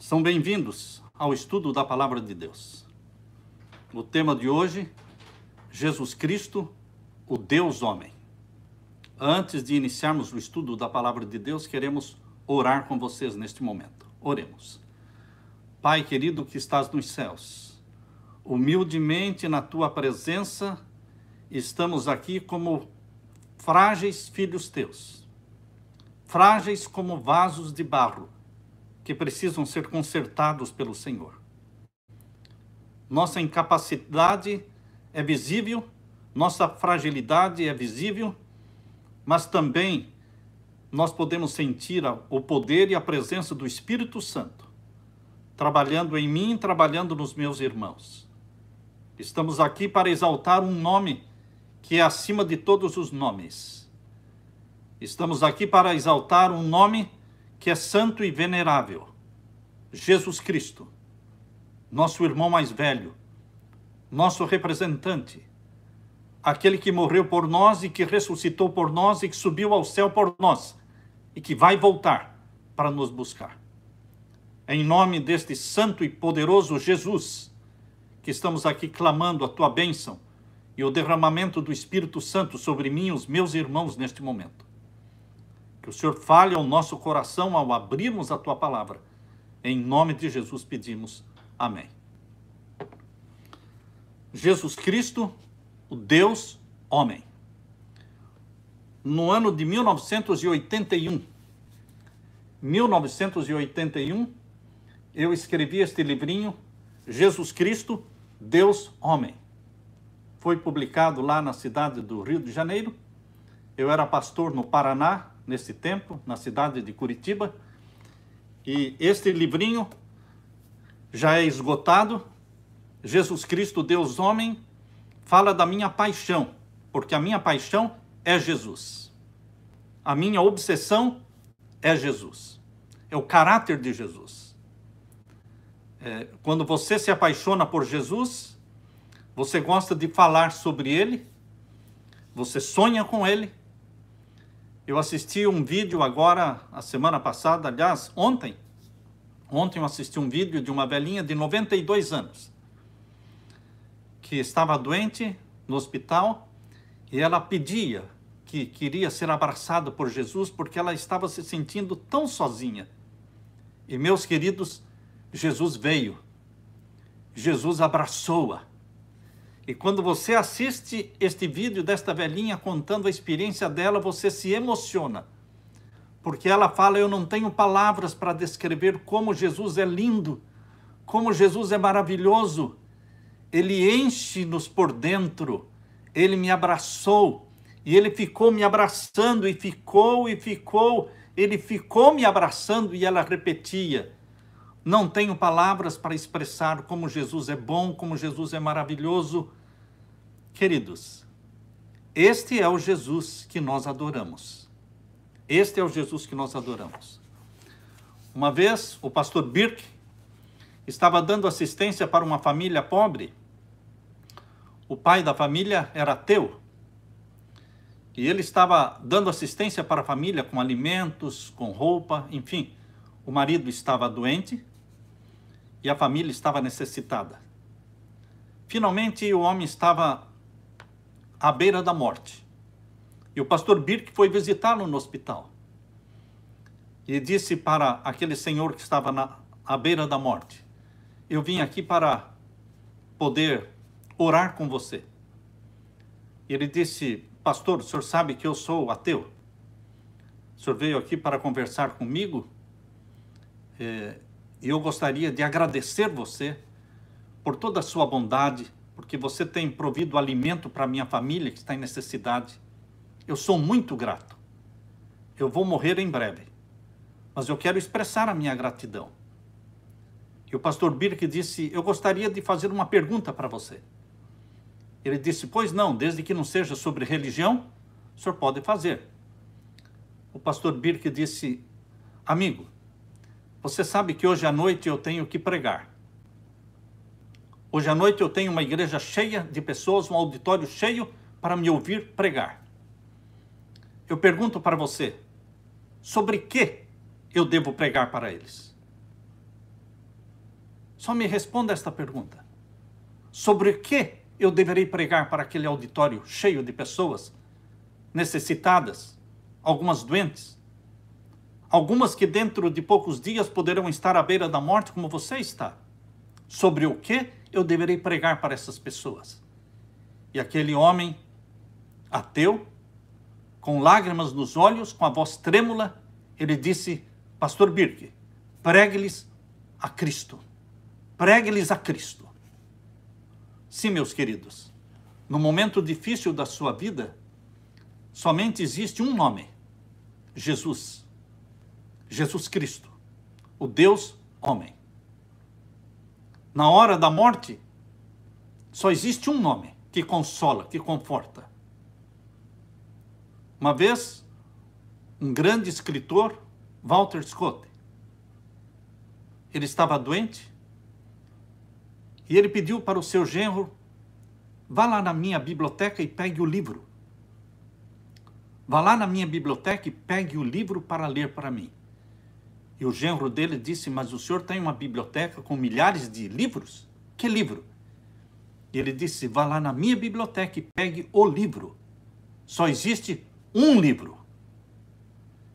São bem-vindos ao estudo da Palavra de Deus. O tema de hoje, Jesus Cristo, o Deus homem. Antes de iniciarmos o estudo da Palavra de Deus, queremos orar com vocês neste momento. Oremos. Pai querido que estás nos céus, humildemente na tua presença, estamos aqui como frágeis filhos teus, frágeis como vasos de barro, que precisam ser consertados pelo Senhor. Nossa incapacidade é visível, nossa fragilidade é visível, mas também nós podemos sentir o poder e a presença do Espírito Santo, trabalhando em mim, trabalhando nos meus irmãos. Estamos aqui para exaltar um nome que é acima de todos os nomes. Estamos aqui para exaltar um nome que é santo e venerável, Jesus Cristo, nosso irmão mais velho, nosso representante, aquele que morreu por nós e que ressuscitou por nós e que subiu ao céu por nós e que vai voltar para nos buscar. Em nome deste santo e poderoso Jesus, que estamos aqui clamando a tua bênção e o derramamento do Espírito Santo sobre mim e os meus irmãos neste momento. Que o Senhor fale ao nosso coração ao abrirmos a tua palavra. Em nome de Jesus pedimos. Amém. Jesus Cristo, o Deus homem. No ano de 1981, eu escrevi este livrinho, Jesus Cristo, Deus homem. Foi publicado lá na cidade do Rio de Janeiro. Eu era pastor no Paraná, nesse tempo, na cidade de Curitiba, e este livrinho já é esgotado. Jesus Cristo, Deus homem, fala da minha paixão, porque a minha paixão é Jesus. A minha obsessão é Jesus. É o caráter de Jesus. Quando você se apaixona por Jesus, você gosta de falar sobre ele, você sonha com ele. Eu assisti um vídeo agora, a semana passada, aliás, ontem eu assisti um vídeo de uma velhinha de 92 anos, que estava doente no hospital, e ela pedia que queria ser abraçada por Jesus, porque ela estava se sentindo tão sozinha. E, meus queridos, Jesus veio, Jesus abraçou-a. E quando você assiste este vídeo desta velhinha contando a experiência dela, você se emociona. Porque ela fala, eu não tenho palavras para descrever como Jesus é lindo, como Jesus é maravilhoso. Ele enche-nos por dentro. Ele me abraçou. E ele ficou me abraçando e ficou. Ele ficou me abraçando e ela repetia. Não tenho palavras para expressar como Jesus é bom, como Jesus é maravilhoso. Queridos, este é o Jesus que nós adoramos. Este é o Jesus que nós adoramos. Uma vez, o pastor Birk estava dando assistência para uma família pobre. O pai da família era ateu. E ele estava dando assistência para a família com alimentos, com roupa, enfim. O marido estava doente e a família estava necessitada. Finalmente, o homem estava à beira da morte. E o pastor Birk foi visitá-lo no hospital. E disse para aquele senhor que estava à beira da morte, eu vim aqui para poder orar com você. Ele disse, pastor, o senhor sabe que eu sou ateu? O senhor veio aqui para conversar comigo? E eu gostaria de agradecer você por toda a sua bondade, porque você tem provido alimento para a minha família que está em necessidade. Eu sou muito grato. Eu vou morrer em breve, mas eu quero expressar a minha gratidão. E o pastor Birk disse, eu gostaria de fazer uma pergunta para você. Ele disse, pois não, desde que não seja sobre religião, o senhor pode fazer. O pastor Birk disse, amigo, você sabe que hoje à noite eu tenho que pregar. Hoje à noite eu tenho uma igreja cheia de pessoas, um auditório cheio para me ouvir pregar. Eu pergunto para você, sobre que eu devo pregar para eles? Só me responda esta pergunta. Sobre o que eu deverei pregar para aquele auditório cheio de pessoas necessitadas, algumas doentes, algumas que dentro de poucos dias poderão estar à beira da morte como você está? Sobre o que eu deverei pregar para essas pessoas? E aquele homem ateu, com lágrimas nos olhos, com a voz trêmula, ele disse: Pastor Birk, pregue-lhes a Cristo. Pregue-lhes a Cristo. Sim, meus queridos, no momento difícil da sua vida, somente existe um nome: Jesus. Jesus Cristo, o Deus homem. Na hora da morte, só existe um nome que consola, que conforta. Uma vez, um grande escritor, Walter Scott, ele estava doente e ele pediu para o seu genro: vá lá na minha biblioteca e pegue o livro. Vá lá na minha biblioteca e pegue o livro para ler para mim. E o genro dele disse: mas o senhor tem uma biblioteca com milhares de livros? Que livro? E ele disse: vá lá na minha biblioteca e pegue o livro. Só existe um livro.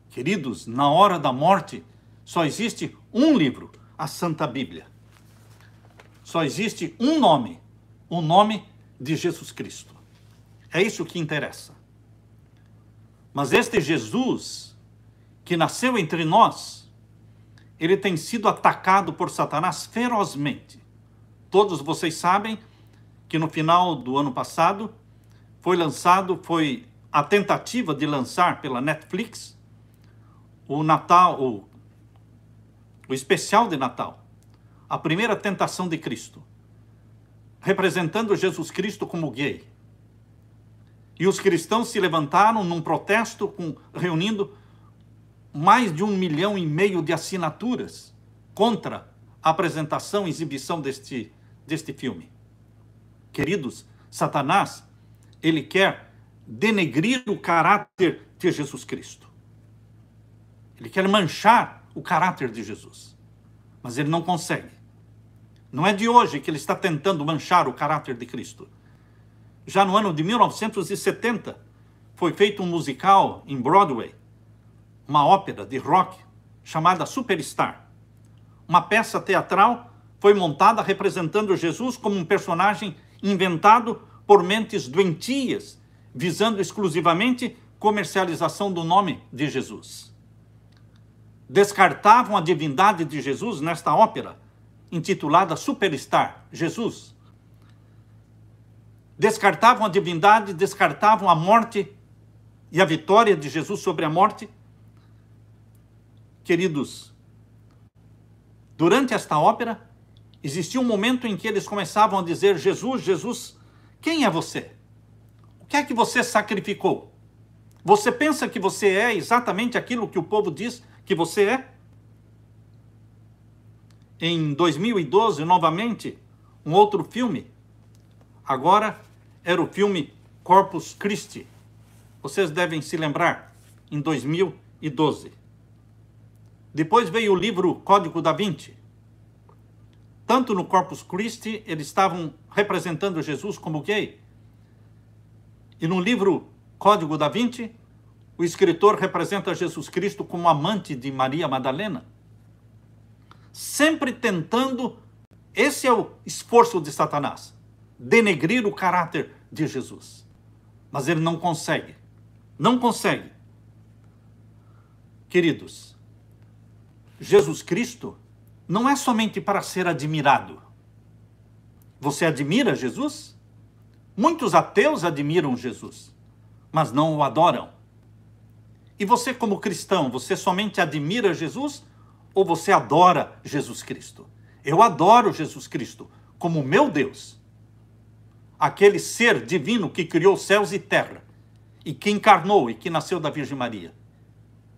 Queridos, na hora da morte, só existe um livro, a Santa Bíblia. Só existe um nome, o nome de Jesus Cristo. É isso que interessa. Mas este Jesus, que nasceu entre nós, ele tem sido atacado por Satanás ferozmente. Todos vocês sabem que no final do ano passado foi a tentativa de lançar pela Netflix o Natal, o especial de Natal, a primeira tentação de Cristo, representando Jesus Cristo como gay. E os cristãos se levantaram num protesto, reunindo mais de 1,5 milhão de assinaturas contra a apresentação e exibição deste filme. Queridos, Satanás, ele quer denegrir o caráter de Jesus Cristo. Ele quer manchar o caráter de Jesus. Mas ele não consegue. Não é de hoje que ele está tentando manchar o caráter de Cristo. Já no ano de 1970, foi feito um musical em Broadway, uma ópera de rock chamada Superstar. Uma peça teatral foi montada representando Jesus como um personagem inventado por mentes doentias, visando exclusivamente comercialização do nome de Jesus. Descartavam a divindade de Jesus nesta ópera, intitulada Superstar, Jesus. Descartavam a divindade, descartavam a morte e a vitória de Jesus sobre a morte. Queridos, durante esta ópera, existia um momento em que eles começavam a dizer: Jesus, Jesus, quem é você? O que é que você sacrificou? Você pensa que você é exatamente aquilo que o povo diz que você é? Em 2012, novamente, um outro filme. Agora era o filme Corpus Christi. Vocês devem se lembrar, em 2012. Depois veio o livro Código da Vinci. Tanto no Corpus Christi, eles estavam representando Jesus como gay. E no livro Código da Vinci, o escritor representa Jesus Cristo como amante de Maria Madalena. Sempre tentando, esse é o esforço de Satanás, denegrir o caráter de Jesus. Mas ele não consegue. Não consegue. Queridos, Jesus Cristo não é somente para ser admirado. Você admira Jesus? Muitos ateus admiram Jesus, mas não o adoram. E você, como cristão, você somente admira Jesus ou você adora Jesus Cristo? Eu adoro Jesus Cristo como meu Deus. Aquele ser divino que criou céus e terra e que encarnou e que nasceu da Virgem Maria.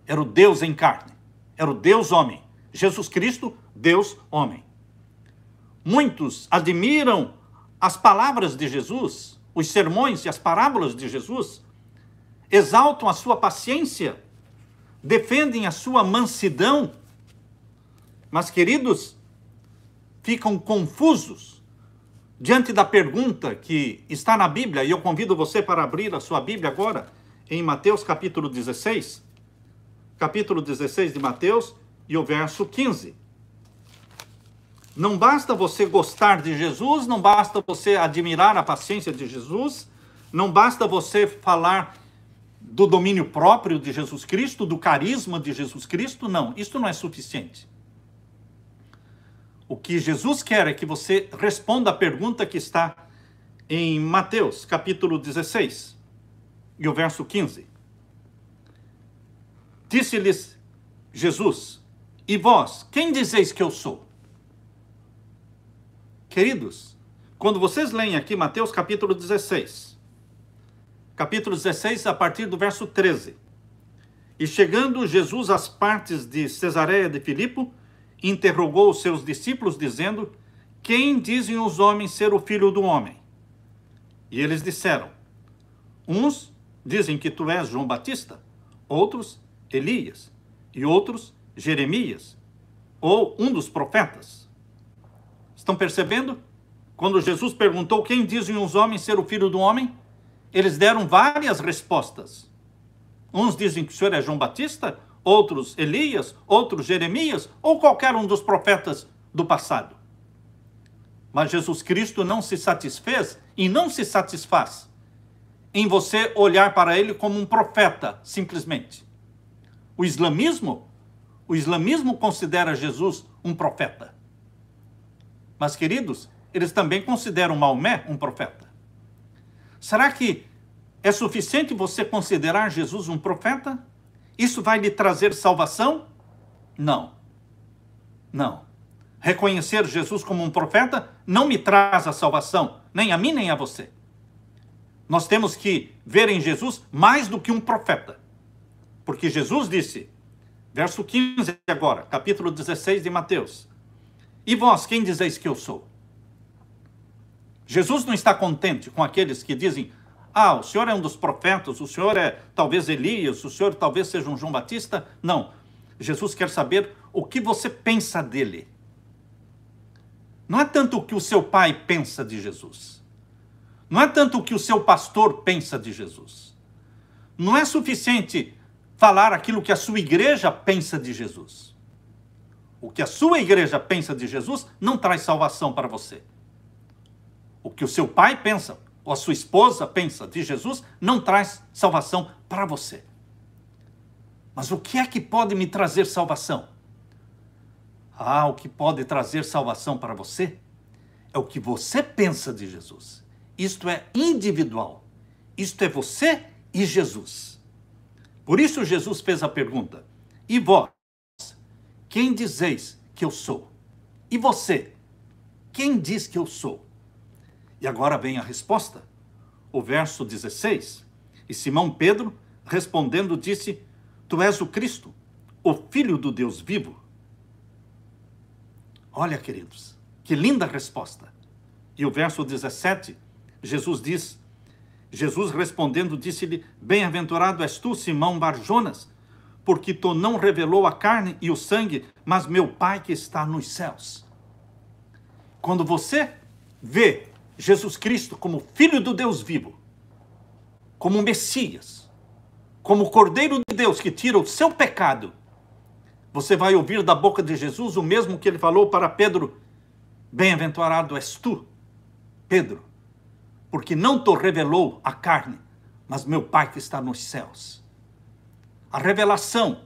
Era o Deus em carne. Era o Deus homem. Jesus Cristo, Deus homem. Muitos admiram as palavras de Jesus, os sermões e as parábolas de Jesus, exaltam a sua paciência, defendem a sua mansidão. Mas, queridos, ficam confusos diante da pergunta que está na Bíblia, e eu convido você para abrir a sua Bíblia agora, em Mateus capítulo 16 de Mateus, e o verso 15. Não basta você gostar de Jesus, não basta você admirar a paciência de Jesus, não basta você falar do domínio próprio de Jesus Cristo, do carisma de Jesus Cristo, não, isso não é suficiente. O que Jesus quer é que você responda a pergunta que está em Mateus, capítulo 16, e o verso 15. Disse-lhes Jesus: e vós, quem dizeis que eu sou? Queridos, quando vocês leem aqui Mateus capítulo 16, a partir do verso 13, e chegando Jesus às partes de Cesareia de Filipe, interrogou os seus discípulos, dizendo: quem dizem os homens ser o Filho do Homem? E eles disseram: uns dizem que tu és João Batista, outros Elias, e outros Jeremias, ou um dos profetas. Estão percebendo? Quando Jesus perguntou quem dizem os homens ser o Filho do Homem, eles deram várias respostas. Uns dizem que o Senhor é João Batista, outros Elias, outros Jeremias, ou qualquer um dos profetas do passado. Mas Jesus Cristo não se satisfez e não se satisfaz em você olhar para ele como um profeta, simplesmente. O islamismo considera Jesus um profeta. Mas, queridos, eles também consideram Maomé um profeta. Será que é suficiente você considerar Jesus um profeta? Isso vai lhe trazer salvação? Não. Não. Reconhecer Jesus como um profeta não me traz a salvação, nem a mim, nem a você. Nós temos que ver em Jesus mais do que um profeta. Porque Jesus disse, verso 15 agora, capítulo 16 de Mateus: e vós, quem dizeis que eu sou? Jesus não está contente com aqueles que dizem: ah, o senhor é um dos profetas, o senhor é talvez Elias, o senhor talvez seja um João Batista. Não. Jesus quer saber o que você pensa dele. Não é tanto o que o seu pai pensa de Jesus. Não é tanto o que o seu pastor pensa de Jesus. Não é suficiente falar aquilo que a sua igreja pensa de Jesus. O que a sua igreja pensa de Jesus não traz salvação para você. O que o seu pai pensa, ou a sua esposa pensa de Jesus, não traz salvação para você. Mas o que é que pode me trazer salvação? Ah, o que pode trazer salvação para você é o que você pensa de Jesus. Isto é individual. Isto é você e Jesus. Por isso Jesus fez a pergunta: e vós, quem dizeis que eu sou? E você, quem diz que eu sou? E agora vem a resposta. O verso 16. E Simão Pedro, respondendo, disse: tu és o Cristo, o Filho do Deus vivo. Olha, queridos, que linda resposta. E o verso 17, Jesus respondendo, disse-lhe: bem-aventurado és tu, Simão Bar-Jonas, porque tu não revelou a carne e o sangue, mas meu Pai que está nos céus. Quando você vê Jesus Cristo como Filho do Deus vivo, como Messias, como Cordeiro de Deus que tira o seu pecado, você vai ouvir da boca de Jesus o mesmo que ele falou para Pedro: bem-aventurado és tu, Pedro, porque não te revelou a carne, mas meu Pai que está nos céus. A revelação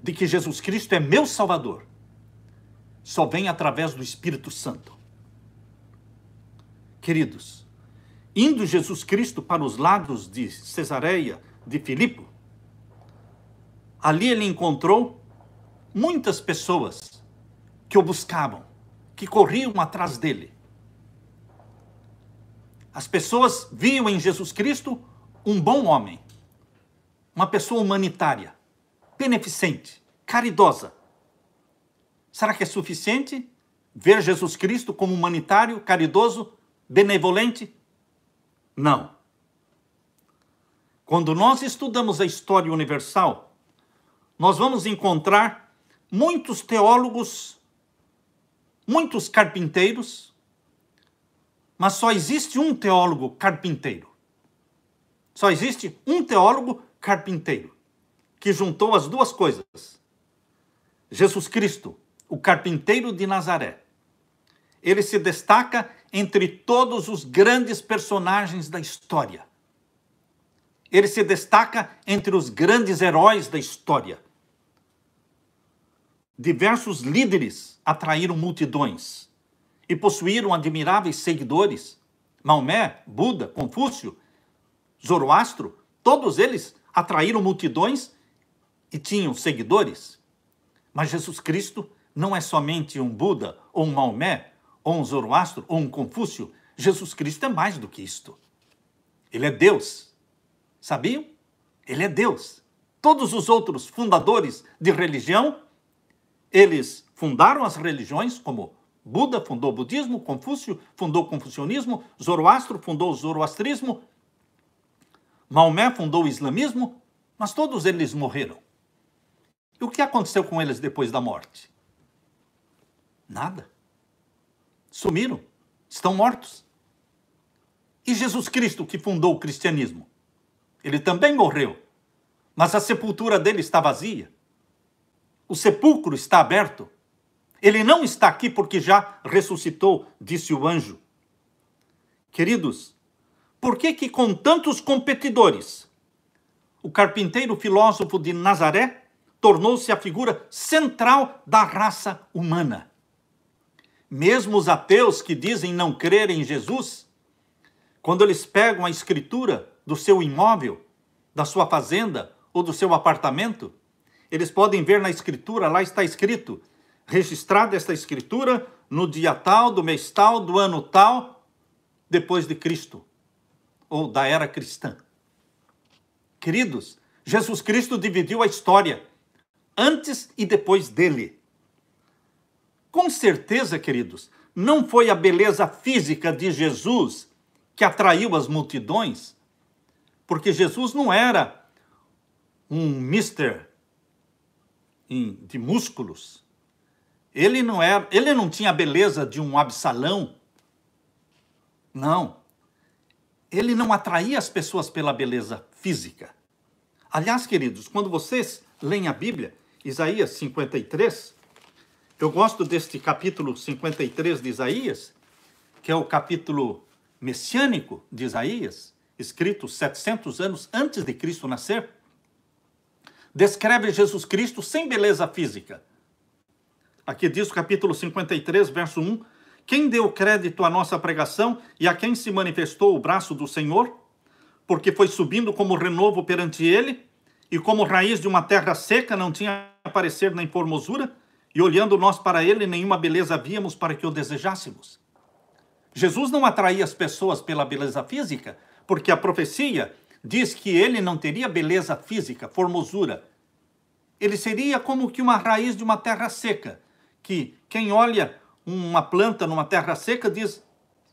de que Jesus Cristo é meu Salvador só vem através do Espírito Santo. Queridos, indo Jesus Cristo para os lados de Cesareia de Filipe, ali ele encontrou muitas pessoas que o buscavam, que corriam atrás dele. As pessoas viam em Jesus Cristo um bom homem, uma pessoa humanitária, beneficente, caridosa. Será que é suficiente ver Jesus Cristo como humanitário, caridoso, benevolente? Não. Quando nós estudamos a história universal, nós vamos encontrar muitos teólogos muitos carpinteiros, mas só existe um teólogo carpinteiro. Só existe um teólogo carpinteiro que juntou as duas coisas. Jesus Cristo, o carpinteiro de Nazaré. Ele se destaca entre todos os grandes personagens da história. Ele se destaca entre os grandes heróis da história. Diversos líderes atraíram multidões e possuíram admiráveis seguidores. Maomé, Buda, Confúcio, Zoroastro, todos eles atraíram multidões e tinham seguidores. Mas Jesus Cristo não é somente um Buda, ou um Maomé, ou um Zoroastro, ou um Confúcio. Jesus Cristo é mais do que isto. Ele é Deus. Sabiam? Ele é Deus. Todos os outros fundadores de religião, eles fundaram as religiões, como Buda fundou o budismo, Confúcio fundou o confucionismo, Zoroastro fundou o zoroastrismo, Maomé fundou o islamismo, mas todos eles morreram. E o que aconteceu com eles depois da morte? Nada. Sumiram. Estão mortos. E Jesus Cristo, que fundou o cristianismo? Ele também morreu, mas a sepultura dele está vazia. O sepulcro está aberto. Ele não está aqui porque já ressuscitou, disse o anjo. Queridos, por que com tantos competidores, o carpinteiro filósofo de Nazaré tornou-se a figura central da raça humana? Mesmo os ateus que dizem não crer em Jesus, quando eles pegam a escritura do seu imóvel, da sua fazenda ou do seu apartamento, eles podem ver na escritura, lá está escrito, registrada esta escritura no dia tal, do mês tal, do ano tal, depois de Cristo, ou da era cristã. Queridos, Jesus Cristo dividiu a história antes e depois dele. Com certeza, queridos, não foi a beleza física de Jesus que atraiu as multidões, porque Jesus não era um mister de músculos. Ele não tinha a beleza de um Absalão. Não. Ele não atraía as pessoas pela beleza física. Aliás, queridos, quando vocês leem a Bíblia, Isaías 53, eu gosto deste capítulo 53 de Isaías, que é o capítulo messiânico de Isaías, escrito 700 anos antes de Cristo nascer, descreve Jesus Cristo sem beleza física. Aqui diz o capítulo 53, verso 1, quem deu crédito à nossa pregação e a quem se manifestou o braço do Senhor? Porque foi subindo como renovo perante ele, e como raiz de uma terra seca não tinha aparecer nem formosura, e olhando nós para ele, nenhuma beleza víamos para que o desejássemos. Jesus não atraía as pessoas pela beleza física, porque a profecia diz que ele não teria beleza física, formosura. Ele seria como que uma raiz de uma terra seca, que quem olha uma planta numa terra seca diz,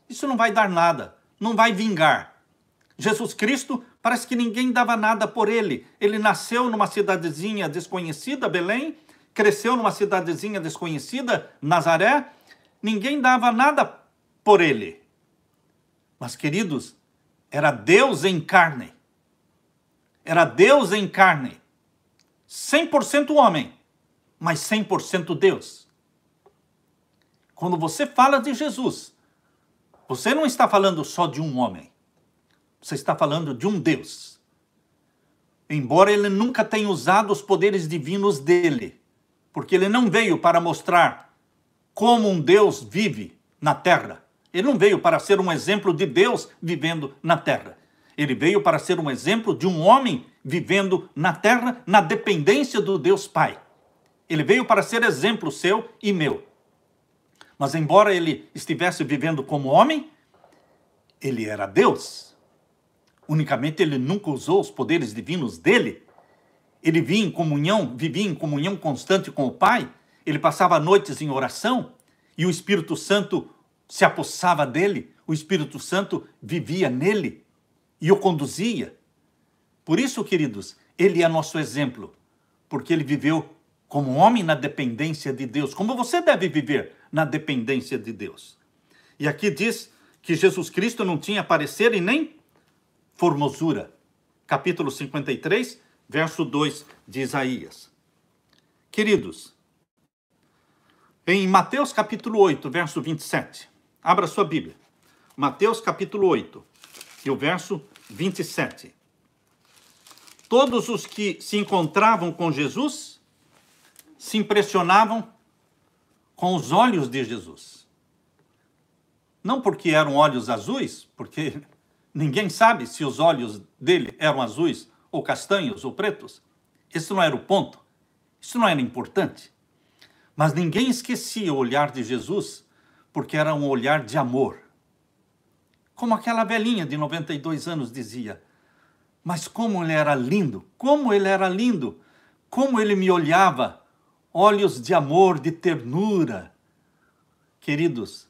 isso não vai dar nada, não vai vingar. Jesus Cristo, parece que ninguém dava nada por ele. Ele nasceu numa cidadezinha desconhecida, Belém, cresceu numa cidadezinha desconhecida, Nazaré, ninguém dava nada por ele. Mas, queridos, era Deus em carne. Era Deus em carne. 100% homem, mas 100% Deus. Quando você fala de Jesus, você não está falando só de um homem. Você está falando de um Deus. Embora ele nunca tenha usado os poderes divinos dele, porque ele não veio para mostrar como um Deus vive na terra. Ele não veio para ser um exemplo de Deus vivendo na terra. Ele veio para ser um exemplo de um homem vivendo na terra, na dependência do Deus Pai. Ele veio para ser exemplo seu e meu. Mas embora ele estivesse vivendo como homem, ele era Deus. Unicamente ele nunca usou os poderes divinos dele. Ele vivia em comunhão constante com o Pai. Ele passava noites em oração e o Espírito Santo se apossava dele. O Espírito Santo vivia nele e o conduzia. Por isso, queridos, ele é nosso exemplo, porque ele viveu como um homem na dependência de Deus, como você deve viver na dependência de Deus. E aqui diz que Jesus Cristo não tinha parecer e nem formosura. Capítulo 53, verso 2 de Isaías. Queridos, em Mateus capítulo 8, verso 27, abra sua Bíblia. Mateus capítulo 8, e o verso 27. Todos os que se encontravam com Jesus se impressionavam com os olhos de Jesus. Não porque eram olhos azuis, porque ninguém sabe se os olhos dele eram azuis, ou castanhos, ou pretos. Esse não era o ponto. Isso não era importante. Mas ninguém esquecia o olhar de Jesus, porque era um olhar de amor. Como aquela velhinha de 92 anos dizia, mas como ele era lindo, como ele era lindo, como ele me olhava, olhos de amor, de ternura. Queridos,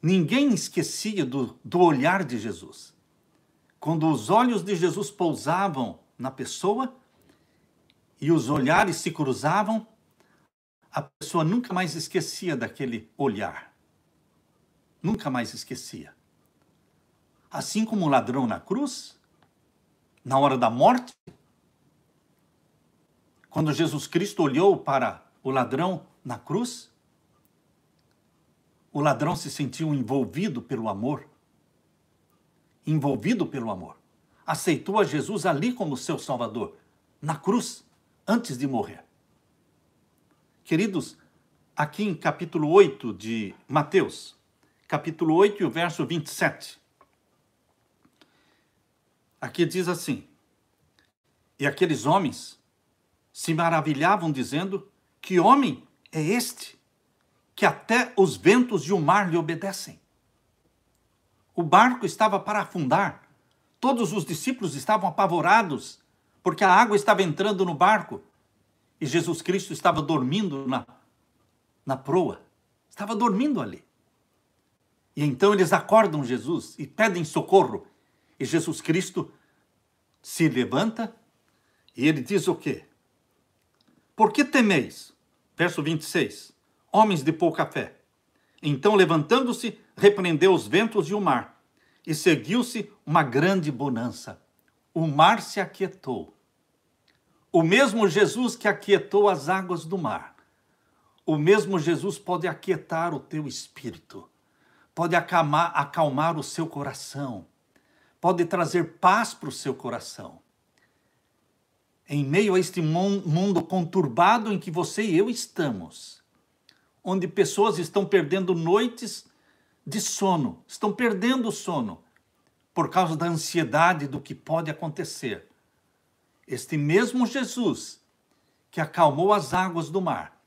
ninguém esquecia do olhar de Jesus. Quando os olhos de Jesus pousavam na pessoa e os olhares se cruzavam, a pessoa nunca mais esquecia daquele olhar. Nunca mais esquecia. Assim como o ladrão na cruz, na hora da morte, quando Jesus Cristo olhou para o ladrão na cruz, o ladrão se sentiu envolvido pelo amor. Envolvido pelo amor. Aceitou a Jesus ali como seu Salvador, na cruz, antes de morrer. Queridos, aqui em capítulo 8 de Mateus, capítulo 8 e o verso 27. Aqui diz assim, e aqueles homens se maravilhavam dizendo, que homem é este, que até os ventos e o mar lhe obedecem? O barco estava para afundar, todos os discípulos estavam apavorados, porque a água estava entrando no barco, e Jesus Cristo estava dormindo na proa, estava dormindo ali. E então eles acordam Jesus e pedem socorro, e Jesus Cristo se levanta e ele diz o quê? Por que temeis? Verso 26. Homens de pouca fé. Então, levantando-se, repreendeu os ventos e o mar, e seguiu-se uma grande bonança. O mar se aquietou. O mesmo Jesus que aquietou as águas do mar, o mesmo Jesus pode aquietar o teu espírito, pode acalmar o seu coração, pode trazer paz para o seu coração. Em meio a este mundo conturbado em que você e eu estamos, onde pessoas estão perdendo noites de sono, estão perdendo o sono por causa da ansiedade do que pode acontecer. Este mesmo Jesus que acalmou as águas do mar,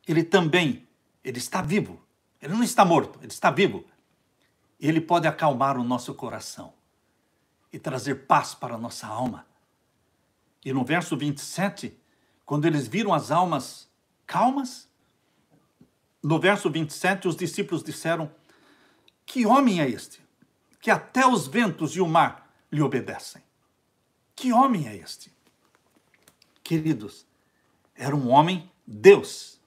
ele está vivo. Ele não está morto, ele está vivo. Ele pode acalmar o nosso coração e trazer paz para a nossa alma. E no verso 27, quando eles viram as almas calmas, no verso 27, os discípulos disseram, que homem é este, que até os ventos e o mar lhe obedecem? Que homem é este? Queridos, era um homem Deus.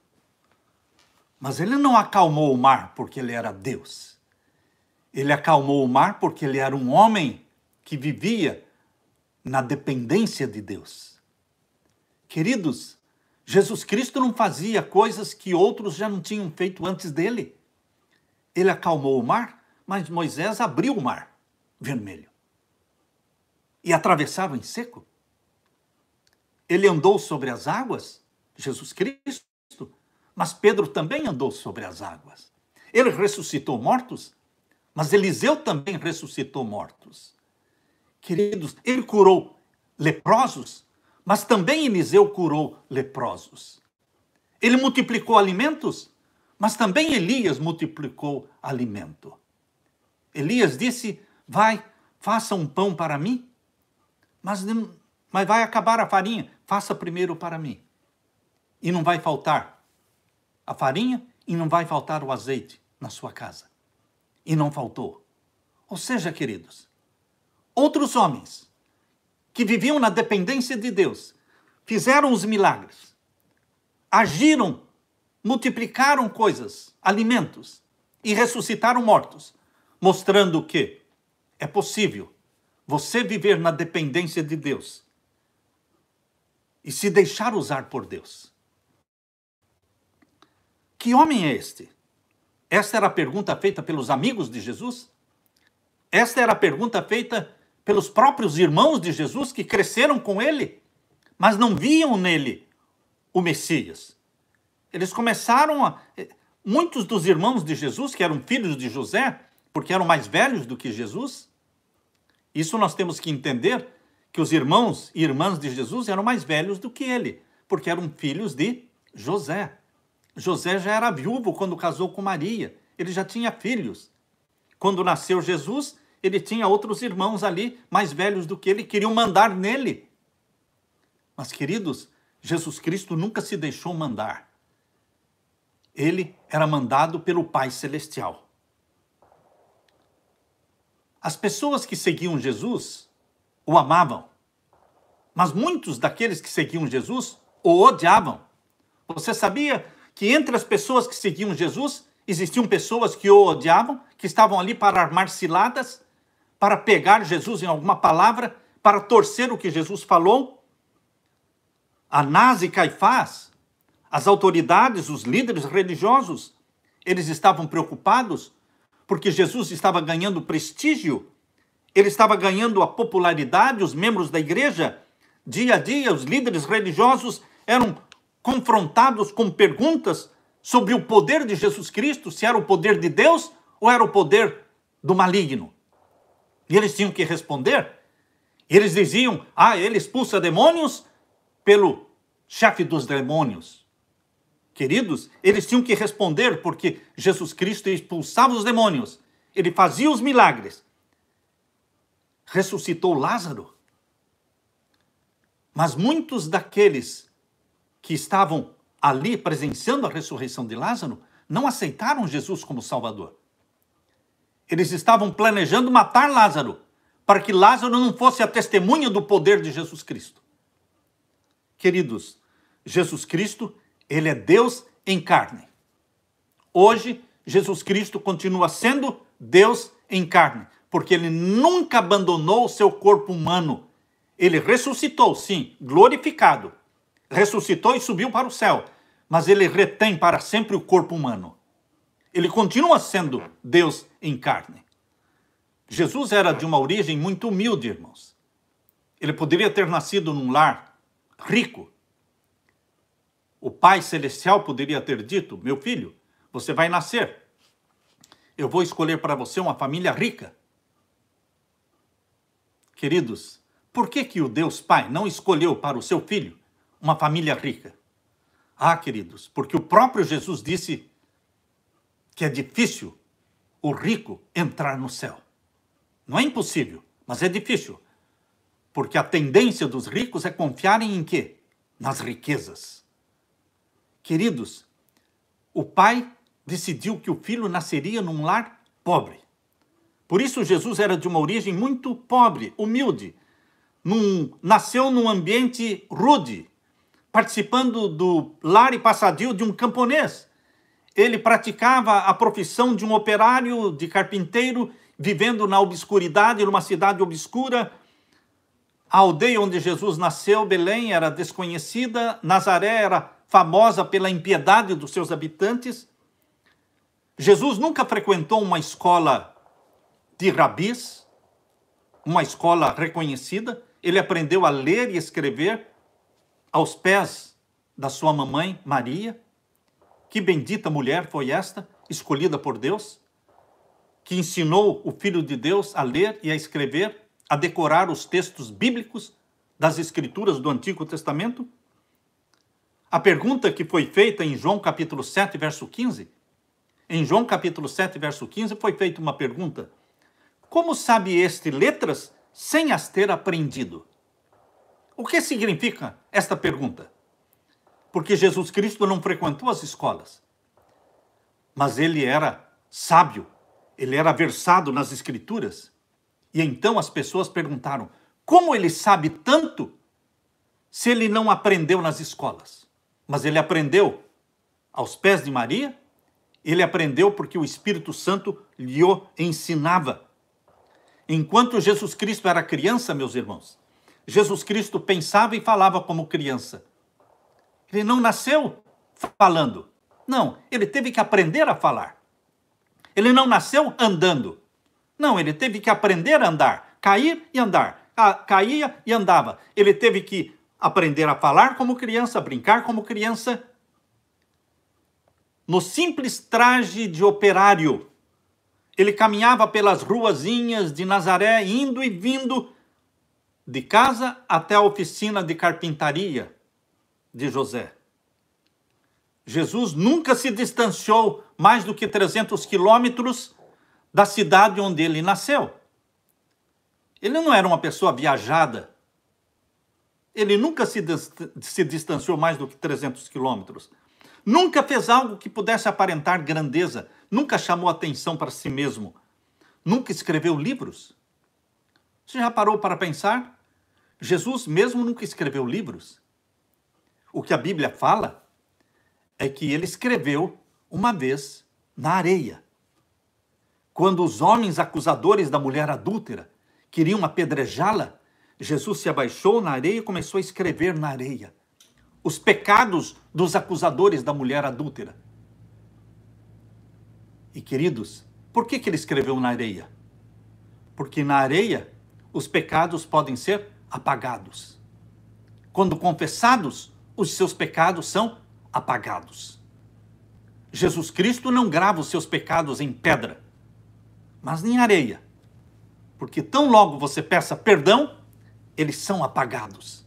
Mas ele não acalmou o mar porque ele era Deus. Ele acalmou o mar porque ele era um homem que vivia na dependência de Deus. Queridos, Jesus Cristo não fazia coisas que outros já não tinham feito antes dele. Ele acalmou o mar, mas Moisés abriu o mar vermelho. E atravessaram em seco. Ele andou sobre as águas, Jesus Cristo, mas Pedro também andou sobre as águas. Ele ressuscitou mortos, mas Eliseu também ressuscitou mortos. Queridos, ele curou leprosos, mas também Eliseu curou leprosos. Ele multiplicou alimentos, mas também Elias multiplicou alimento. Elias disse, vai, faça um pão para mim, mas vai acabar a farinha, faça primeiro para mim. E não vai faltar a farinha e não vai faltar o azeite na sua casa. E não faltou. Ou seja, queridos, outros homens que viviam na dependência de Deus fizeram os milagres, agiram, multiplicaram coisas, alimentos, e ressuscitaram mortos, mostrando que é possível você viver na dependência de Deus e se deixar usar por Deus. Que homem é este? Esta era a pergunta feita pelos amigos de Jesus? Esta era a pergunta feita pelos próprios irmãos de Jesus que cresceram com ele, mas não viam nele o Messias. Eles começaram a... Muitos dos irmãos de Jesus, que eram filhos de José, porque eram mais velhos do que Jesus, isso nós temos que entender, que os irmãos e irmãs de Jesus eram mais velhos do que ele, porque eram filhos de José. José já era viúvo quando casou com Maria, ele já tinha filhos. Quando nasceu Jesus, ele tinha outros irmãos ali, mais velhos do que ele, queriam mandar nele. Mas, queridos, Jesus Cristo nunca se deixou mandar. Ele era mandado pelo Pai Celestial. As pessoas que seguiam Jesus o amavam, mas muitos daqueles que seguiam Jesus o odiavam. Você sabia que entre as pessoas que seguiam Jesus existiam pessoas que o odiavam, que estavam ali para armar ciladas, para pegar Jesus em alguma palavra, para torcer o que Jesus falou? Anás e Caifás, as autoridades, os líderes religiosos, eles estavam preocupados porque Jesus estava ganhando prestígio, ele estava ganhando a popularidade, os membros da igreja, dia a dia, os líderes religiosos eram confrontados com perguntas sobre o poder de Jesus Cristo, se era o poder de Deus ou era o poder do maligno. E eles tinham que responder. Eles diziam, ele expulsa demônios pelo chefe dos demônios. Queridos, eles tinham que responder porque Jesus Cristo expulsava os demônios, ele fazia os milagres, ressuscitou Lázaro. Mas muitos daqueles que estavam ali presenciando a ressurreição de Lázaro não aceitaram Jesus como Salvador. Eles estavam planejando matar Lázaro, para que Lázaro não fosse a testemunha do poder de Jesus Cristo. Queridos, Jesus Cristo, ele é Deus em carne. Hoje, Jesus Cristo continua sendo Deus em carne, porque ele nunca abandonou o seu corpo humano. Ele ressuscitou, sim, glorificado. Ressuscitou e subiu para o céu, mas ele retém para sempre o corpo humano. Ele continua sendo Deus em carne. Jesus era de uma origem muito humilde, irmãos. Ele poderia ter nascido num lar rico. O Pai Celestial poderia ter dito, meu filho, você vai nascer. Eu vou escolher para você uma família rica. Queridos, por que o Deus Pai não escolheu para o seu filho uma família rica? Queridos, porque o próprio Jesus disse que é difícil o rico entrar no céu. Não é impossível, mas é difícil. Porque a tendência dos ricos é confiarem em quê? Nas riquezas. Queridos, o pai decidiu que o filho nasceria num lar pobre. Por isso Jesus era de uma origem muito pobre, humilde. Nasceu num ambiente rude, participando do lar e passadio de um camponês. Ele praticava a profissão de um operário, de carpinteiro, vivendo na obscuridade, numa cidade obscura. A aldeia onde Jesus nasceu, Belém, era desconhecida. Nazaré era famosa pela impiedade dos seus habitantes. Jesus nunca frequentou uma escola de rabis, uma escola reconhecida. Ele aprendeu a ler e escrever aos pés da sua mamãe, Maria. Que bendita mulher foi esta, escolhida por Deus, que ensinou o Filho de Deus a ler e a escrever, a decorar os textos bíblicos das Escrituras do Antigo Testamento. A pergunta que foi feita em João capítulo 7, verso 15, em João capítulo 7, verso 15, foi feita uma pergunta: como sabe este letras sem as ter aprendido? O que significa esta pergunta? Porque Jesus Cristo não frequentou as escolas, mas ele era sábio, ele era versado nas Escrituras. E então as pessoas perguntaram, como ele sabe tanto se ele não aprendeu nas escolas? Mas ele aprendeu aos pés de Maria, ele aprendeu porque o Espírito Santo lhe o ensinava. Enquanto Jesus Cristo era criança, meus irmãos, Jesus Cristo pensava e falava como criança. Ele não nasceu falando. Não, ele teve que aprender a falar. Ele não nasceu andando. Não, ele teve que aprender a andar, cair e andar. Caía e andava. Ele teve que aprender a falar como criança, a brincar como criança. No simples traje de operário, ele caminhava pelas ruazinhas de Nazaré, indo e vindo de casa até a oficina de carpintaria de José. Jesus nunca se distanciou mais do que 300 quilômetros da cidade onde ele nasceu. Ele não era uma pessoa viajada. Ele nunca se distanciou mais do que 300 quilômetros. Nunca fez algo que pudesse aparentar grandeza. Nunca chamou atenção para si mesmo. Nunca escreveu livros. Você já parou para pensar? Jesus mesmo nunca escreveu livros. O que a Bíblia fala é que ele escreveu uma vez na areia. Quando os homens acusadores da mulher adúltera queriam apedrejá-la, Jesus se abaixou na areia e começou a escrever na areia os pecados dos acusadores da mulher adúltera. E, queridos, por que ele escreveu na areia? Porque na areia os pecados podem ser apagados. Quando confessados, os seus pecados são apagados. Jesus Cristo não grava os seus pecados em pedra, mas em areia. Porque tão logo você peça perdão, eles são apagados.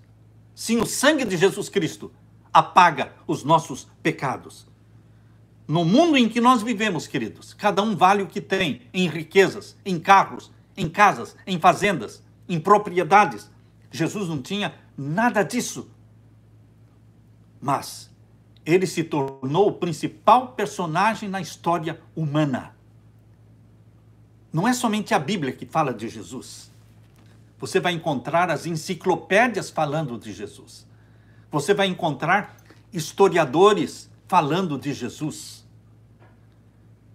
Sim, o sangue de Jesus Cristo apaga os nossos pecados. No mundo em que nós vivemos, queridos, cada um vale o que tem em riquezas, em carros, em casas, em fazendas, em propriedades. Jesus não tinha nada disso. Mas ele se tornou o principal personagem na história humana. Não é somente a Bíblia que fala de Jesus. Você vai encontrar as enciclopédias falando de Jesus. Você vai encontrar historiadores falando de Jesus.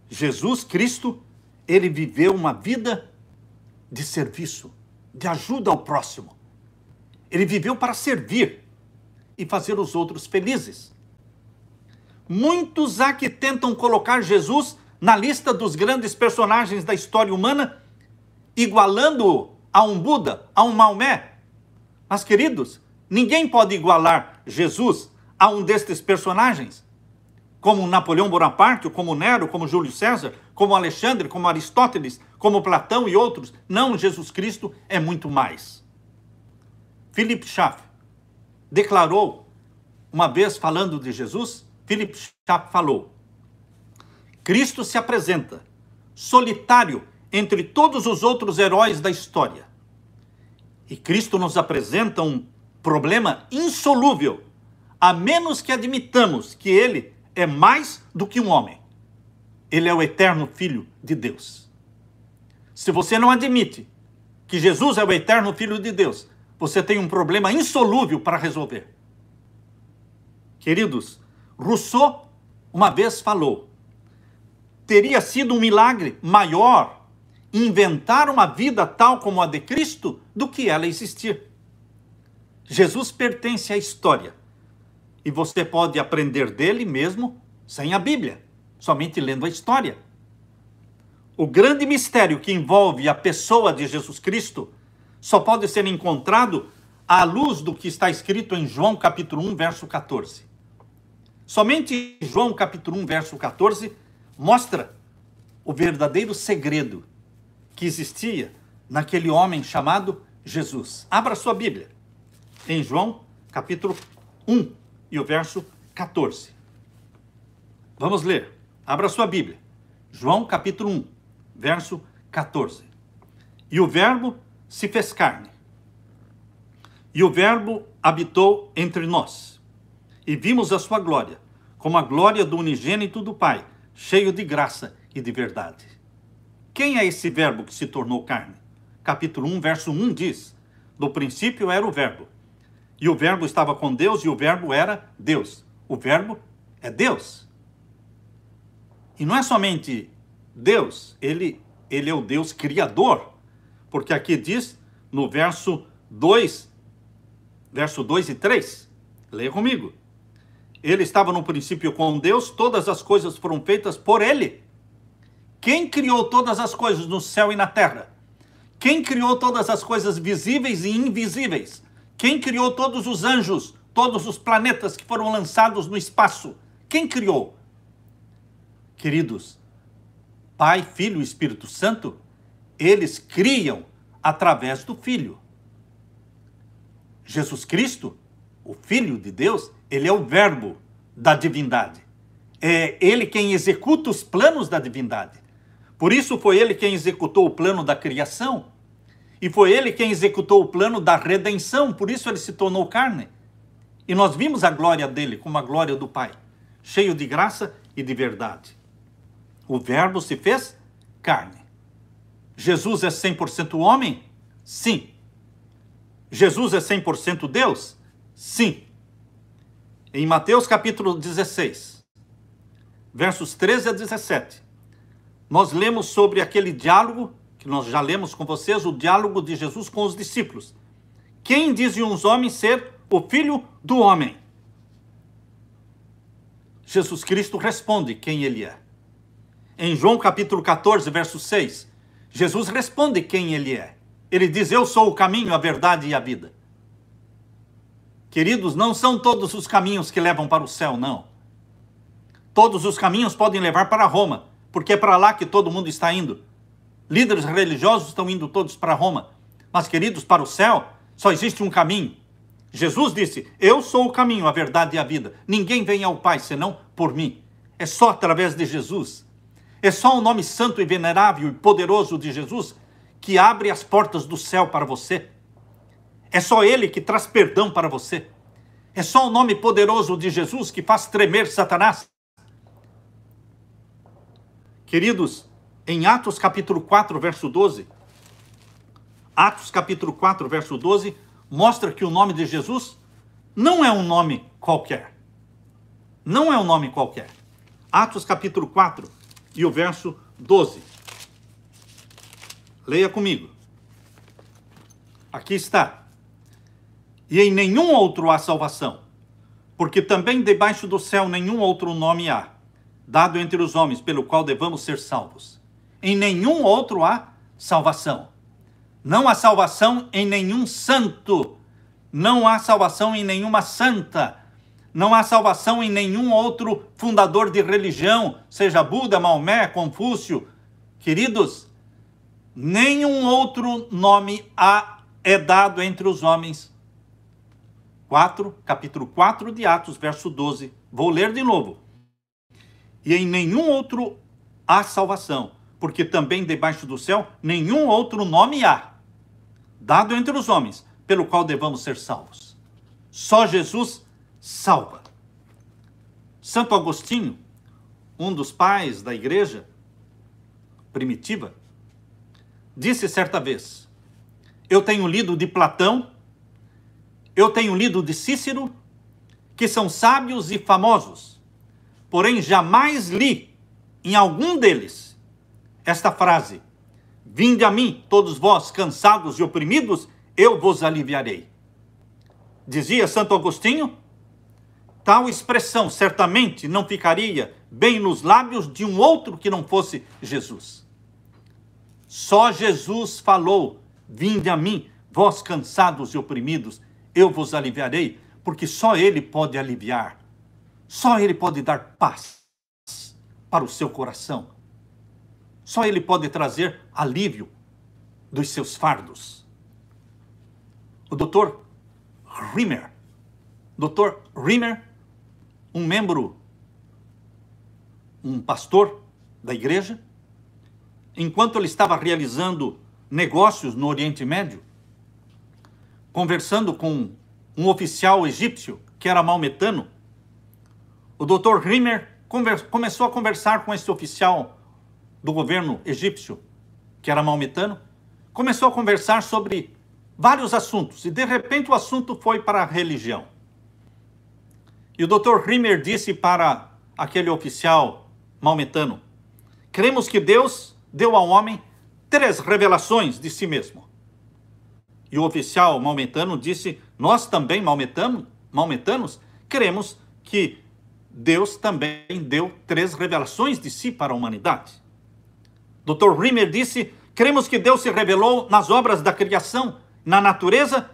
Jesus Cristo, ele viveu uma vida de serviço, de ajuda ao próximo. Ele viveu para servir e fazer os outros felizes. Muitos há que tentam colocar Jesus na lista dos grandes personagens da história humana, igualando-o a um Buda, a um Maomé. Mas, queridos, ninguém pode igualar Jesus a um destes personagens, como Napoleão Bonaparte, como Nero, como Júlio César, como Alexandre, como Aristóteles, como Platão e outros. Não, Jesus Cristo é muito mais. Philip Schaff declarou, uma vez falando de Jesus, Philip Schaff falou: Cristo se apresenta solitário entre todos os outros heróis da história. E Cristo nos apresenta um problema insolúvel, a menos que admitamos que ele é mais do que um homem. Ele é o eterno Filho de Deus. Se você não admite que Jesus é o eterno Filho de Deus, você tem um problema insolúvel para resolver. Queridos, Rousseau uma vez falou: teria sido um milagre maior inventar uma vida tal como a de Cristo do que ela existir. Jesus pertence à história e você pode aprender dele mesmo sem a Bíblia, somente lendo a história. O grande mistério que envolve a pessoa de Jesus Cristo só pode ser encontrado à luz do que está escrito em João capítulo 1, verso 14. Somente João capítulo 1, verso 14 mostra o verdadeiro segredo que existia naquele homem chamado Jesus. Abra sua Bíblia em João capítulo 1 e o verso 14. Vamos ler. Abra sua Bíblia. João capítulo 1, verso 14. E o Verbo se fez carne. E o Verbo habitou entre nós. E vimos a sua glória, como a glória do unigênito do Pai, cheio de graça e de verdade. Quem é esse Verbo que se tornou carne? Capítulo 1, verso 1 diz: no princípio era o Verbo. E o Verbo estava com Deus e o Verbo era Deus. O Verbo é Deus. E não é somente Deus, ele é o Deus criador. Porque aqui diz no verso 2 e 3, leia comigo. Ele estava no princípio com Deus, todas as coisas foram feitas por ele. Quem criou todas as coisas no céu e na terra? Quem criou todas as coisas visíveis e invisíveis? Quem criou todos os anjos, todos os planetas que foram lançados no espaço? Quem criou? Queridos, Pai, Filho e Espírito Santo, eles criam através do Filho. Jesus Cristo, o Filho de Deus, ele é o verbo da divindade. É ele quem executa os planos da divindade. Por isso foi ele quem executou o plano da criação. E foi ele quem executou o plano da redenção. Por isso ele se tornou carne. E nós vimos a glória dele como a glória do Pai, cheio de graça e de verdade. O verbo se fez carne. Jesus é 100% homem? Sim. Jesus é 100% Deus? Sim. Em Mateus capítulo 16, versos 13 a 17, nós lemos sobre aquele diálogo, que nós já lemos com vocês, o diálogo de Jesus com os discípulos. Quem diziam os homens ser o Filho do Homem? Jesus Cristo responde quem ele é. Em João capítulo 14, verso 6, Jesus responde quem ele é. Ele diz, eu sou o caminho, a verdade e a vida. Queridos, não são todos os caminhos que levam para o céu, não. Todos os caminhos podem levar para Roma, porque é para lá que todo mundo está indo. Líderes religiosos estão indo todos para Roma. Mas, queridos, para o céu só existe um caminho. Jesus disse, eu sou o caminho, a verdade e a vida. Ninguém vem ao Pai senão por mim. É só através de Jesus. É só o nome santo e venerável e poderoso de Jesus que abre as portas do céu para você. É só ele que traz perdão para você. É só o nome poderoso de Jesus que faz tremer Satanás. Queridos, em Atos capítulo 4, verso 12, Atos capítulo 4, verso 12, mostra que o nome de Jesus não é um nome qualquer. Não é um nome qualquer. Atos capítulo 4 e o verso 12. Leia comigo. Aqui está. E em nenhum outro há salvação, porque também debaixo do céu nenhum outro nome há, dado entre os homens, pelo qual devamos ser salvos. Em nenhum outro há salvação. Não há salvação em nenhum santo. Não há salvação em nenhuma santa. Não há salvação em nenhum outro fundador de religião, seja Buda, Maomé, Confúcio. Queridos, nenhum outro nome é dado entre os homens. Capítulo 4 de Atos, verso 12. Vou ler de novo. E em nenhum outro há salvação, porque também debaixo do céu nenhum outro nome há, dado entre os homens, pelo qual devamos ser salvos. Só Jesus salva. Santo Agostinho, um dos pais da igreja primitiva, disse certa vez, eu tenho lido de Platão, eu tenho lido de Cícero, que são sábios e famosos, porém jamais li em algum deles esta frase, vinde a mim, todos vós cansados e oprimidos, eu vos aliviarei. Dizia Santo Agostinho, tal expressão certamente não ficaria bem nos lábios de um outro que não fosse Jesus. Só Jesus falou, vinde a mim, vós cansados e oprimidos, eu vos aliviarei, porque só ele pode aliviar. Só ele pode dar paz para o seu coração. Só ele pode trazer alívio dos seus fardos. O Dr. Rimmer, um pastor da igreja, enquanto ele estava realizando negócios no Oriente Médio, conversando com um oficial egípcio que era maometano, o Dr. Rimmer começou a conversar com esse oficial do governo egípcio, que era maometano, começou a conversar sobre vários assuntos, e de repente o assunto foi para a religião. E o Dr. Rimmer disse para aquele oficial maometano: cremos que Deus deu ao homem 3 revelações de si mesmo. E o oficial maometano disse: nós também, maometanos, cremos que Deus também deu 3 revelações de si para a humanidade. Dr. Rimmer disse: cremos que Deus se revelou nas obras da criação, na natureza,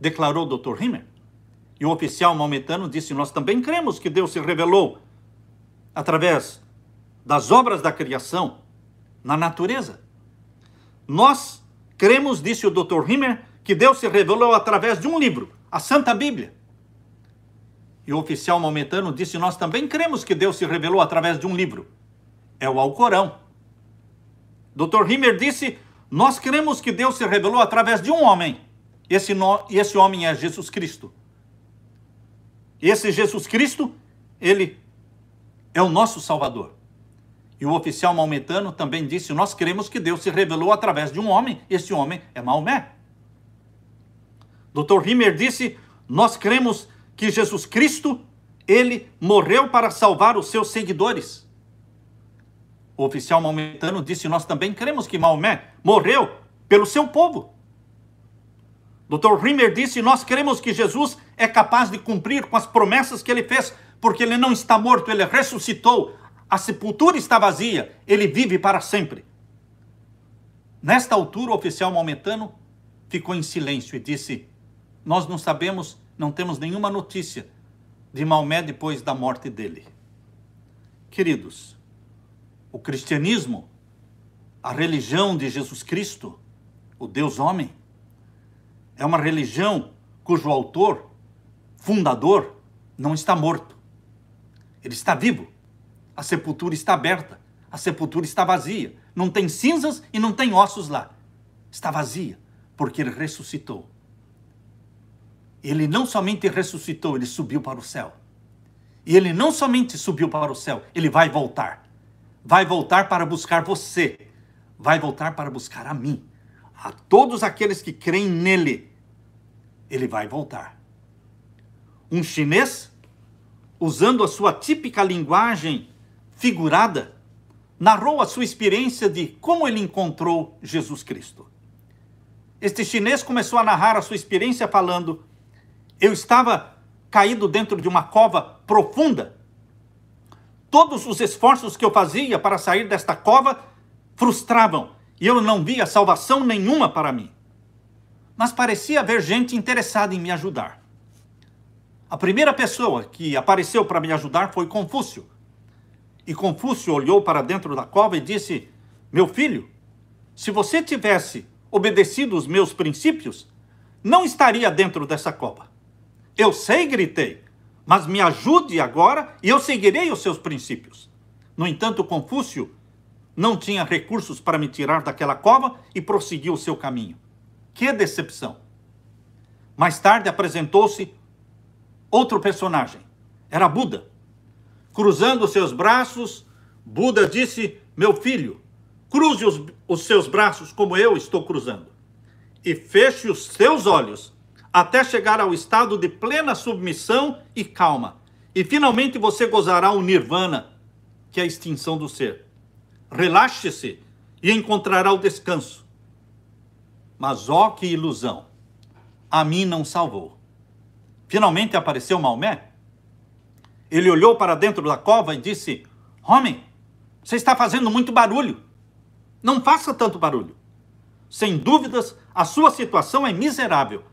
declarou Dr. Rimmer. E o oficial maometano disse: nós também cremos que Deus se revelou através das obras da criação, na natureza. Nós cremos, disse o Dr. Rimmer, que Deus se revelou através de um livro, a Santa Bíblia. E o oficial maometano disse: nós também cremos que Deus se revelou através de um livro, é o Alcorão. Dr. Rimmer disse: nós cremos que Deus se revelou através de um homem, esse homem é Jesus Cristo. E esse Jesus Cristo, ele é o nosso Salvador. E o oficial maometano também disse: nós cremos que Deus se revelou através de um homem, esse homem é Maomé. Dr. Rimmer disse: nós cremos que Jesus Cristo, ele morreu para salvar os seus seguidores. O oficial maometano disse: nós também cremos que Maomé morreu pelo seu povo. Dr. Rimmer disse: nós cremos que Jesus é capaz de cumprir com as promessas que ele fez, porque ele não está morto, ele ressuscitou, a sepultura está vazia, ele vive para sempre. Nesta altura, o oficial maometano ficou em silêncio e disse: nós não sabemos, não temos nenhuma notícia de Maomé depois da morte dele. Queridos, o cristianismo, a religião de Jesus Cristo, o Deus homem, é uma religião cujo autor, fundador, não está morto. Ele está vivo. A sepultura está aberta. A sepultura está vazia. Não tem cinzas e não tem ossos lá. Está vazia, porque ele ressuscitou. Ele não somente ressuscitou, ele subiu para o céu. E ele não somente subiu para o céu, ele vai voltar. Vai voltar para buscar você. Vai voltar para buscar a mim. A todos aqueles que creem nele, ele vai voltar. Um chinês, usando a sua típica linguagem figurada, narrou a sua experiência de como ele encontrou Jesus Cristo. Este chinês começou a narrar a sua experiência falando: eu estava caído dentro de uma cova profunda. Todos os esforços que eu fazia para sair desta cova frustravam e eu não via salvação nenhuma para mim. Mas parecia haver gente interessada em me ajudar. A primeira pessoa que apareceu para me ajudar foi Confúcio. E Confúcio olhou para dentro da cova e disse: meu filho, se você tivesse obedecido os meus princípios, não estaria dentro dessa cova. Eu sei, gritei, mas me ajude agora e eu seguirei os seus princípios. No entanto, Confúcio não tinha recursos para me tirar daquela cova e prosseguiu o seu caminho. Que decepção! Mais tarde apresentou-se outro personagem. Era Buda. Cruzando seus braços, Buda disse: meu filho, cruze os seus braços como eu estou cruzando. E feche os seus olhos até chegar ao estado de plena submissão e calma. E finalmente você gozará o nirvana, que é a extinção do ser. Relaxe-se e encontrará o descanso. Mas ó que ilusão! A mim não salvou. Finalmente apareceu Maomé. Ele olhou para dentro da cova e disse: homem, você está fazendo muito barulho. Não faça tanto barulho. Sem dúvidas, a sua situação é miserável,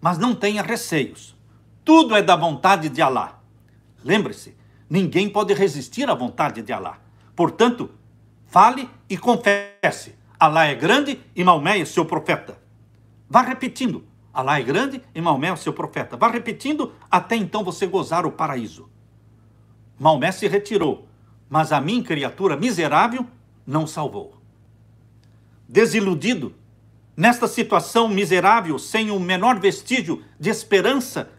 mas não tenha receios. Tudo é da vontade de Alá. Lembre-se, ninguém pode resistir à vontade de Alá. Portanto, fale e confesse: Alá é grande e Maomé é seu profeta. Vá repetindo: Alá é grande e Maomé é seu profeta. Vá repetindo até então você gozar o paraíso. Maomé se retirou, mas a mim, criatura miserável, não salvou. Desiludido, nesta situação miserável, sem o menor vestígio de esperança,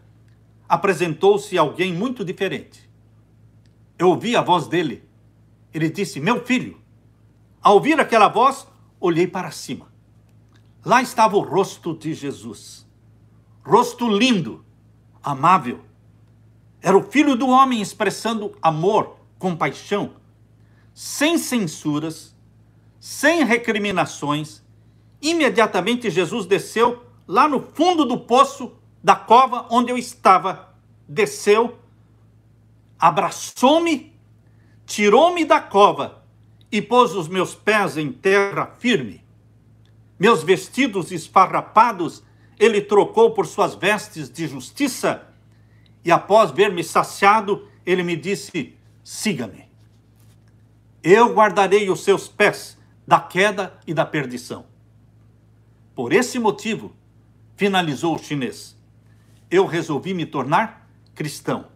apresentou-se alguém muito diferente. Eu ouvi a voz dele. Ele disse: meu filho. Ao ouvir aquela voz, olhei para cima. Lá estava o rosto de Jesus. Rosto lindo, amável. Era o Filho do Homem expressando amor, compaixão, sem censuras, sem recriminações. Imediatamente Jesus desceu lá no fundo do poço da cova onde eu estava. Desceu, abraçou-me, tirou-me da cova e pôs os meus pés em terra firme. Meus vestidos esfarrapados ele trocou por suas vestes de justiça, e após ver-me saciado, ele me disse: siga-me. Eu guardarei os seus pés da queda e da perdição. Por esse motivo, finalizou o chinês, eu resolvi me tornar cristão.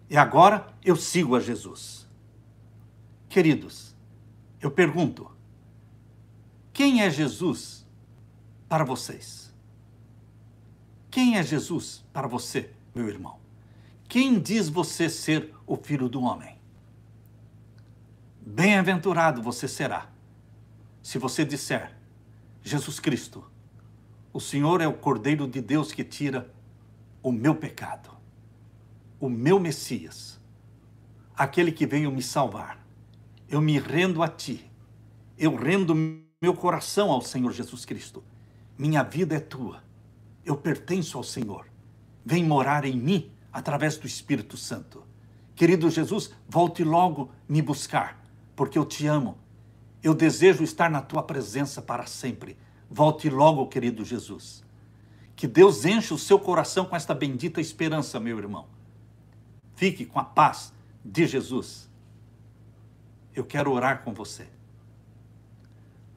E agora eu sigo a Jesus. Queridos, eu pergunto, quem é Jesus para vocês? Quem é Jesus para você, meu irmão? Quem diz você ser o Filho do Homem? Bem-aventurado você será, se você disser: Jesus Cristo, o Senhor é o Cordeiro de Deus que tira o meu pecado, o meu Messias, aquele que veio me salvar. Eu me rendo a ti, eu rendo meu coração ao Senhor Jesus Cristo. Minha vida é tua, eu pertenço ao Senhor. Vem morar em mim através do Espírito Santo. Querido Jesus, volte logo me buscar, porque eu te amo. Eu desejo estar na tua presença para sempre. Volte logo, querido Jesus. Que Deus enche o seu coração com esta bendita esperança, meu irmão. Fique com a paz de Jesus. Eu quero orar com você.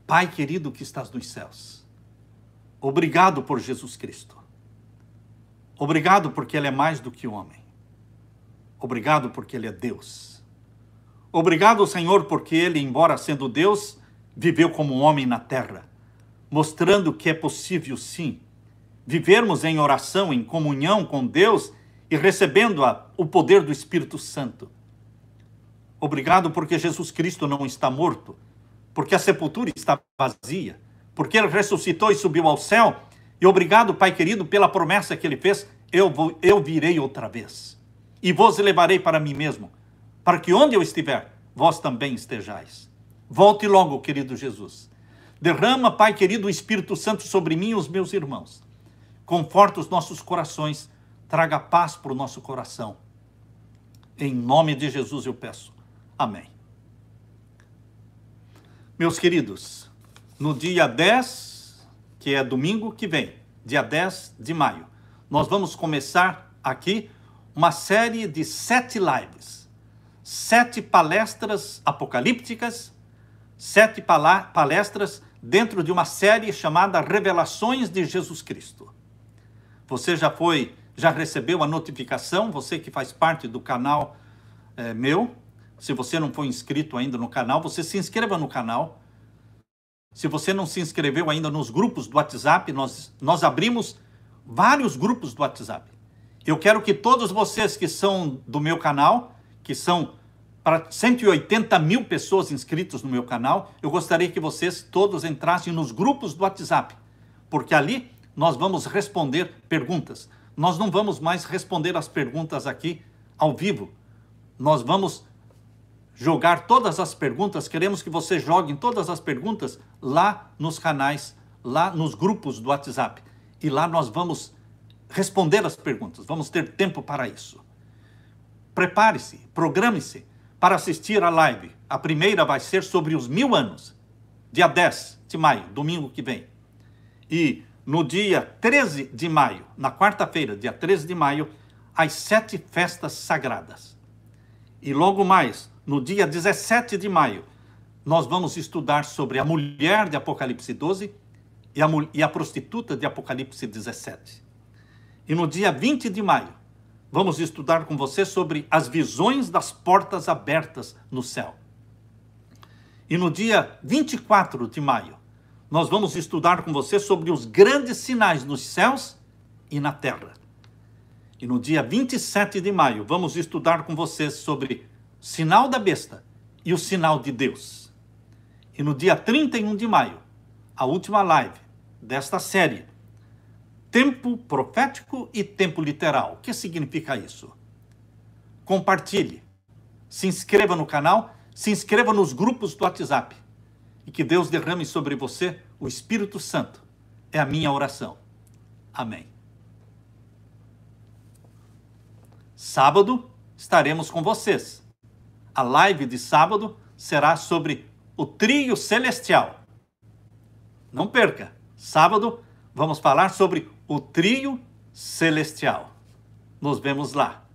Pai querido que estás nos céus, obrigado por Jesus Cristo. Obrigado porque Ele é mais do que homem. Obrigado porque Ele é Deus. Obrigado, Senhor, porque Ele, embora sendo Deus, viveu como homem na terra, mostrando que é possível, sim, vivermos em oração, em comunhão com Deus e recebendo o poder do Espírito Santo. Obrigado porque Jesus Cristo não está morto, porque a sepultura está vazia, porque Ele ressuscitou e subiu ao céu. E obrigado, Pai querido, pela promessa que Ele fez: eu virei outra vez e vos levarei para mim mesmo, para que onde eu estiver, vós também estejais. Volte logo, querido Jesus. Derrama, Pai querido, o Espírito Santo sobre mim e os meus irmãos. Conforta os nossos corações, traga paz para o nosso coração. Em nome de Jesus eu peço. Amém. Meus queridos, no dia 10, que é domingo que vem, dia 10 de maio, nós vamos começar aqui uma série de 7 lives, 7 palestras apocalípticas, 7 palestras dentro de uma série chamada Revelações de Jesus Cristo. Você já recebeu a notificação, você que faz parte do canal meu. Se você não foi inscrito ainda no canal, você se inscreva no canal. Se você não se inscreveu ainda nos grupos do WhatsApp, nós abrimos vários grupos do WhatsApp. Eu quero que todos vocês que são do meu canal, que são para 180 mil pessoas inscritas no meu canal, eu gostaria que vocês todos entrassem nos grupos do WhatsApp, porque ali nós vamos responder perguntas. Nós não vamos mais responder as perguntas aqui ao vivo. Nós vamos jogar todas as perguntas, queremos que vocês joguem todas as perguntas lá nos canais, lá nos grupos do WhatsApp. E lá nós vamos responder as perguntas, vamos ter tempo para isso. Prepare-se, programe-se para assistir a live. A primeira vai ser sobre os 1000 anos, dia 10 de maio, domingo que vem. E no dia 13 de maio, na quarta-feira, dia 13 de maio, as 7 festas sagradas. E logo mais, no dia 17 de maio, nós vamos estudar sobre a mulher de Apocalipse 12 e a prostituta de Apocalipse 17. E no dia 20 de maio, vamos estudar com você sobre as visões das portas abertas no céu. E no dia 24 de maio, nós vamos estudar com você sobre os grandes sinais nos céus e na terra. E no dia 27 de maio, vamos estudar com vocês sobre o sinal da besta e o sinal de Deus. E no dia 31 de maio, a última live desta série, tempo profético e tempo literal. O que significa isso? compartilhe, se inscreva no canal, se inscreva nos grupos do WhatsApp. E que Deus derrame sobre você o Espírito Santo. É a minha oração. Amém. Sábado estaremos com vocês. A live de sábado será sobre o trio celestial. Não perca. Sábado vamos falar sobre o trio celestial. Nos vemos lá.